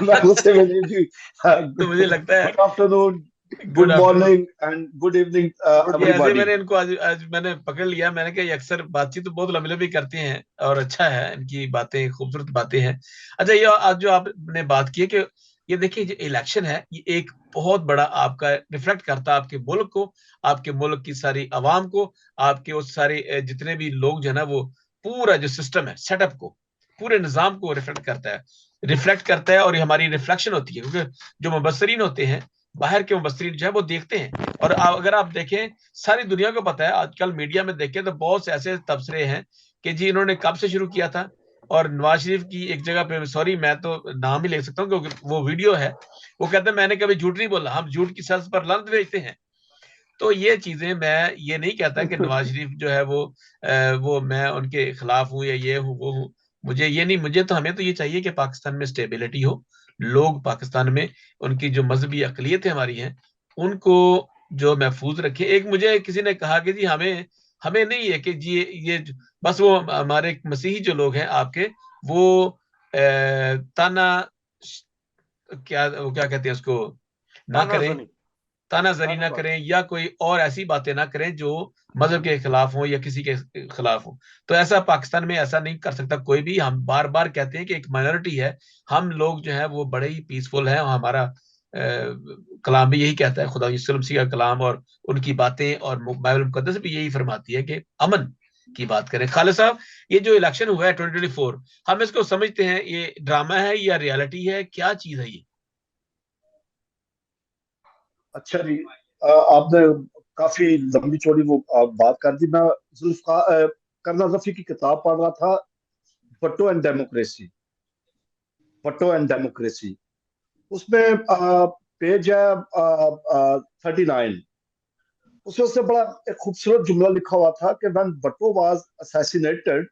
[SPEAKER 7] मैं गुस्से में नहीं थी।
[SPEAKER 2] तो मुझे लगता है
[SPEAKER 7] good afternoon,
[SPEAKER 2] good
[SPEAKER 7] good
[SPEAKER 2] afternoon.
[SPEAKER 7] Morning and good evening
[SPEAKER 2] ये ऐसे
[SPEAKER 7] एवरीबॉडी।
[SPEAKER 2] मैंने इनको आज मैंने पकड़ लिया, मैंने कहा ये अक्सर बातचीत तो बहुत लंबी लंबी करती हैं और अच्छा है, इनकी बातें खूबसूरत बातें हैं। अच्छा, ये आज जो आपने बात की है कि ये देखिए जो इलेक्शन है ये एक बहुत बड़ा आपका रिफ्लेक्ट करता है आपके मुल्क को, आपके मुल्क की सारी आवाम को, आपके उस सारे जितने भी लोग जो है ना, वो पूरा जो सिस्टम है सेटअप को, पूरे निजाम को रिफ्लेक्ट करता है और ये हमारी रिफ्लेक्शन होती है, क्योंकि जो मुबस्सरीन होते हैं, बाहर के मुबस्सरीन जो है वो देखते हैं। और अगर आप देखें, सारी दुनिया को पता है, आजकल मीडिया में देखें तो बहुत से ऐसे तबसरे हैं कि जी इन्होंने कब से शुरू किया था। और नवाज शरीफ की एक जगह पे, सॉरी मैं तो नाम ही ले सकता हूँ क्योंकि वो वीडियो है, वो कहते हैं मैंने कभी झूठ नहीं बोला, हम झूठ की सर्च पर लानत भेजते हैं। तो ये चीजें, मैं ये नहीं कहता कि नवाज शरीफ जो है वो मैं उनके खिलाफ हूँ या ये हूँ वो हूँ, मुझे ये नहीं, मुझे तो, हमें तो ये चाहिए कि पाकिस्तान में स्टेबिलिटी हो, लोग पाकिस्तान में उनकी जो मजहबी अकलियतें हमारी हैं उनको जो महफूज रखे। एक मुझे किसी ने कहा कि जी हमें हमें नहीं है कि जी ये बस वो हमारे मसीही जो लोग हैं आपके, वो ताना, क्या कहते हैं उसको, ना करें,
[SPEAKER 6] तानाजनी।
[SPEAKER 2] तानाजनी ना करें या कोई और ऐसी बातें ना करें जो मजहब के खिलाफ हो या किसी के खिलाफ हो। तो ऐसा पाकिस्तान में ऐसा नहीं कर सकता कोई भी। हम बार बार कहते हैं कि एक माइनॉरिटी है, हम लोग जो है वो बड़े ही पीसफुल हैं। हमारा कलाम भी यही कहता है, खुदा यीशु मसीह का कलाम और उनकी बातें, और बाइबल मुकद्दस भी यही फरमाती है कि अमन की बात करें। खालिद साहब, ये जो इलेक्शन हुआ है 2024, हम इसको समझते हैं ये ड्रामा है या रियलिटी है, क्या चीज है ये?
[SPEAKER 7] अच्छा जी, आपने काफी लंबी चौड़ी वो बात कर दी। मैं कर्नल रफी की किताब पढ़ रहा था, भट्टो and democracy, Bhutto and democracy. उसमें पेज है 39, उसमें उसने बड़ा एक खूबसूरत जुमला लिखा हुआ था कि when Bhutto was assassinated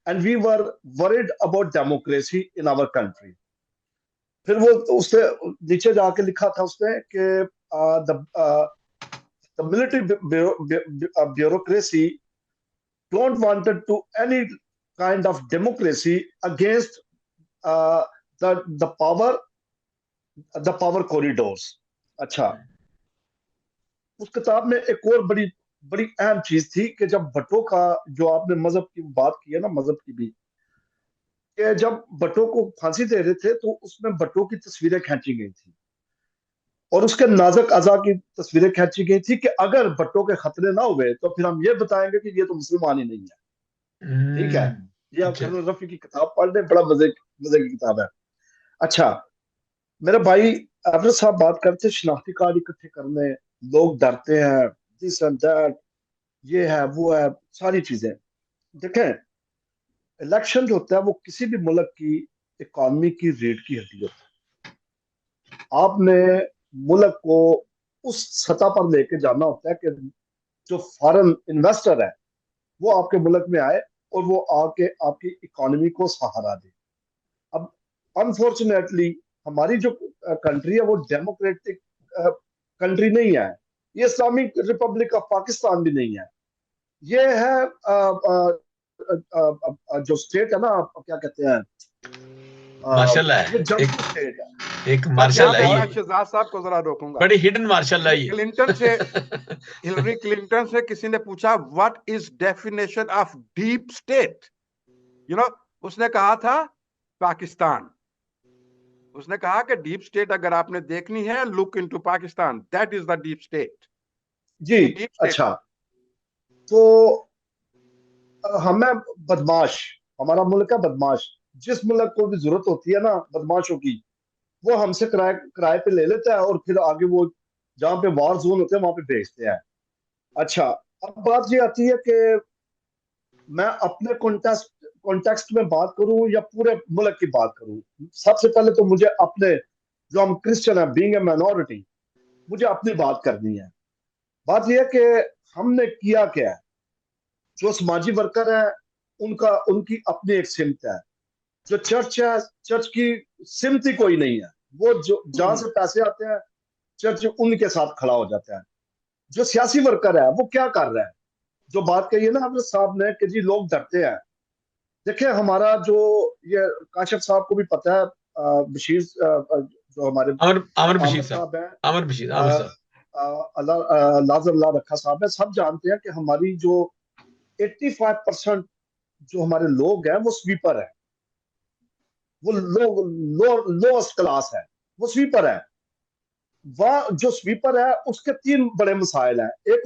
[SPEAKER 7] and we were worried about democracy in our country। फिर वो उसने नीचे जाके लिखा था उसने कि the military bureaucracy don't wanted to any kind of democracy against uh, the power corridors। अच्छा, उस किताब में एक और बड़ी बड़ी अहम चीज थी कि जब भट्टो का, जो आपने मजहब की बात की है ना, मजहब की भी, कि जब भट्टो को फांसी दे रहे थे तो उसमें भट्टो की तस्वीरें खींची गई थी और उसके नाजुक अज़ा की तस्वीरें खींची गई थी कि अगर भट्टो के खतरे ना हुए तो फिर हम ये बताएंगे कि ये तो मुसलमान ही नहीं है। ठीक है, ये आप
[SPEAKER 2] अच्छा।
[SPEAKER 7] कर्नल रफी की किताब पढ़ लें, बड़ा मजे मजे की किताब है। अच्छा, मेरे भाई एवरेज साहब बात करते शनाख्ती कार्ड इकट्ठे करने, लोग डरते हैं, दिस एंड दैट, ये है वो है, सारी चीजें। देखें, इलेक्शन जो होता है वो किसी भी मुल्क की इकॉनमी की रीढ़ की हड्डी होता है। आपने मुल्क को उस सतह पर लेके जाना होता है कि जो फॉरेन इन्वेस्टर है वो आपके मुल्क में आए और वो आके आपकी इकोनॉमी को सहारा दे। अब अनफॉर्चुनेटली हमारी जो कंट्री है वो डेमोक्रेटिक कंट्री नहीं है, ये इस्लामिक रिपब्लिक ऑफ पाकिस्तान भी नहीं है, ये है जो स्टेट है ना, क्या कहते हैं,
[SPEAKER 2] मार्शल
[SPEAKER 7] ये
[SPEAKER 2] है,
[SPEAKER 7] जंगली स्टेट है।
[SPEAKER 2] एक
[SPEAKER 6] बस यहाँ
[SPEAKER 2] मार्शल
[SPEAKER 6] पे
[SPEAKER 2] है
[SPEAKER 6] मैं
[SPEAKER 2] ये,
[SPEAKER 6] शहजाद साहब को जरा रोकूंगा।
[SPEAKER 2] बड़ी हिडन मार्शल है ये।
[SPEAKER 6] हिलरी क्लिंटन से किसी ने पूछा what is definition of deep state, उसने कहा था पाकिस्तान। उसने कहा कि डीप स्टेट अगर आपने देखनी है, look into Pakistan, that is the deep state.
[SPEAKER 7] जी,
[SPEAKER 6] डीप स्टेट।
[SPEAKER 7] अच्छा, तो हमें बदमाश, हमारा मुल्क है बदमाश, जिस मुल्क को भी जरूरत होती है ना बदमाशों की, वो हमसे किराए किराए पे ले लेता है और फिर आगे वो जहाँ पे वार जोन होते हैं वहां पे भेजते हैं। अच्छा, अब बात ये आती है कि मैं अपने कॉन्टेक्स्ट में बात करूं या पूरे मुल्क की बात करूं। सबसे पहले तो मुझे अपने, जो हम क्रिश्चियन है, बीइंग ए माइनॉरिटी, मुझे अपनी बात करनी है। बात यह है कि हमने किया क्या है। जो समाजी वर्कर है उनका, उनकी अपनी एक सिमत है। जो चर्च है, चर्च की सिमत ही कोई नहीं है, वो जो जहां से पैसे आते हैं चर्च उनके साथ खड़ा हो जाता है। जो सियासी वर्कर है वो क्या कर रहा है, जो बात कही है ना हजरत साहब ने कि जी लोग डरते हैं। देखिए, हमारा जो, ये काशिफ साहब को भी पता है, बशीर जो हमारे
[SPEAKER 2] अमर बशीर
[SPEAKER 7] आमिर
[SPEAKER 2] साहब,
[SPEAKER 7] साहब हैं,
[SPEAKER 2] आमिर बशीर, आमिर साहब,
[SPEAKER 7] अल्लाह लाजर रखा साहब है, सब जानते हैं कि हमारी जो 85% जो हमारे लोग हैं वो स्वीपर है, वो लोएस्ट क्लास है, वो स्वीपर है। वह जो स्वीपर है उसके 3 बड़े मसाइल हैं। एक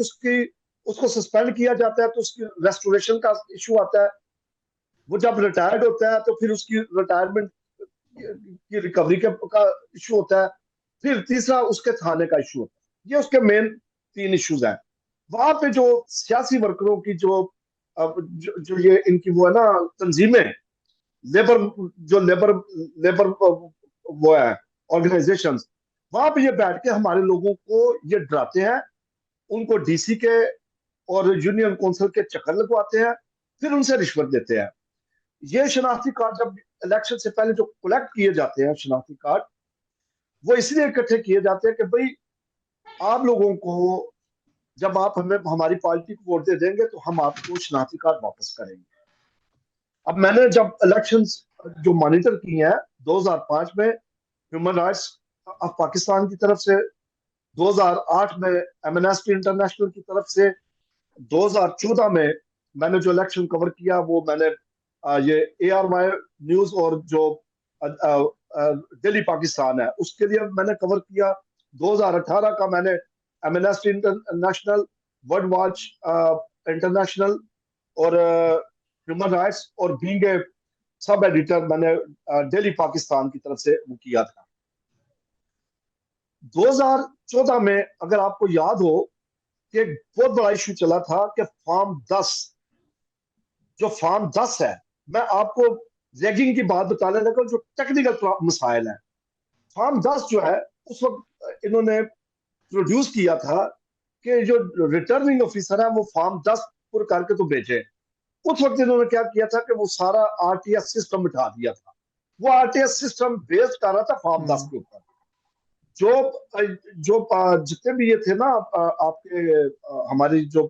[SPEAKER 7] उसको सस्पेंड किया जाता है तो उसकी रेस्टोरेशन का इशू आता है। वो जब रिटायर्ड होता है तो फिर उसकी रिटायरमेंट की रिकवरी का इशू होता है। फिर तीसरा उसके थाने का इशू होता है। ये उसके मेन 3 इश्यूज हैं। वहां पे जो सियासी वर्करों की जो ये इनकी वो है ना तंजीमें, लेबर वो है ऑर्गेनाइजेशंस, वहां पे ये बैठ के हमारे लोगों को ये डराते हैं, उनको डीसी के और यूनियन काउंसिल के चक्कर लगवाते हैं, फिर उनसे रिश्वत देते हैं। ये शनाख्ती कार्ड जब इलेक्शन से पहले जो कलेक्ट किए जाते हैं शनाख्ती कार्ड, वो इसलिए इकट्ठे किए जाते हैं कि भाई आप लोगों को जब आप हमें हमारी पार्टी को वोट दे देंगे तो हम आपको शनाख्ती कार्ड वापस करेंगे। अब मैंने जब इलेक्शंस जो मॉनिटर किए हैं 2005 में ह्यूमन राइट्स ऑफ पाकिस्तान की तरफ से, 2008 में एमनेस्टी इंटरनेशनल की तरफ से, 2014 में मैंने जो इलेक्शन कवर किया वो मैंने ये ARY न्यूज और जो डेली पाकिस्तान है उसके लिए मैंने कवर किया। 2018 का मैंने amnesty international, world watch international और ह्यूमन राइट्स और बीइंग ए सब एडिटर मैंने डेली पाकिस्तान की तरफ से वो किया था। 2014 में अगर आपको याद हो कि एक बहुत बड़ा इशू चला था कि फॉर्म 10, जो फॉर्म 10 है, मैं आपको रैगिंग की बात बताने लगा, जो टेक्निकल मसाइल है। फॉर्म 10 जो है उस वक्त इन्होंने प्रोड्यूस किया था कि जो रिटर्निंग ऑफिसर है वो फॉर्म 10 पूरा करके तो भेजे। उस वक्त इन्होंने क्या किया था कि वो सारा RTS सिस्टम बिठा दिया था। वो RTS सिस्टम बेस्ड कर रहा था फॉर्म 10 के ऊपर। जो जितने भी ये थे ना आपके हमारी जो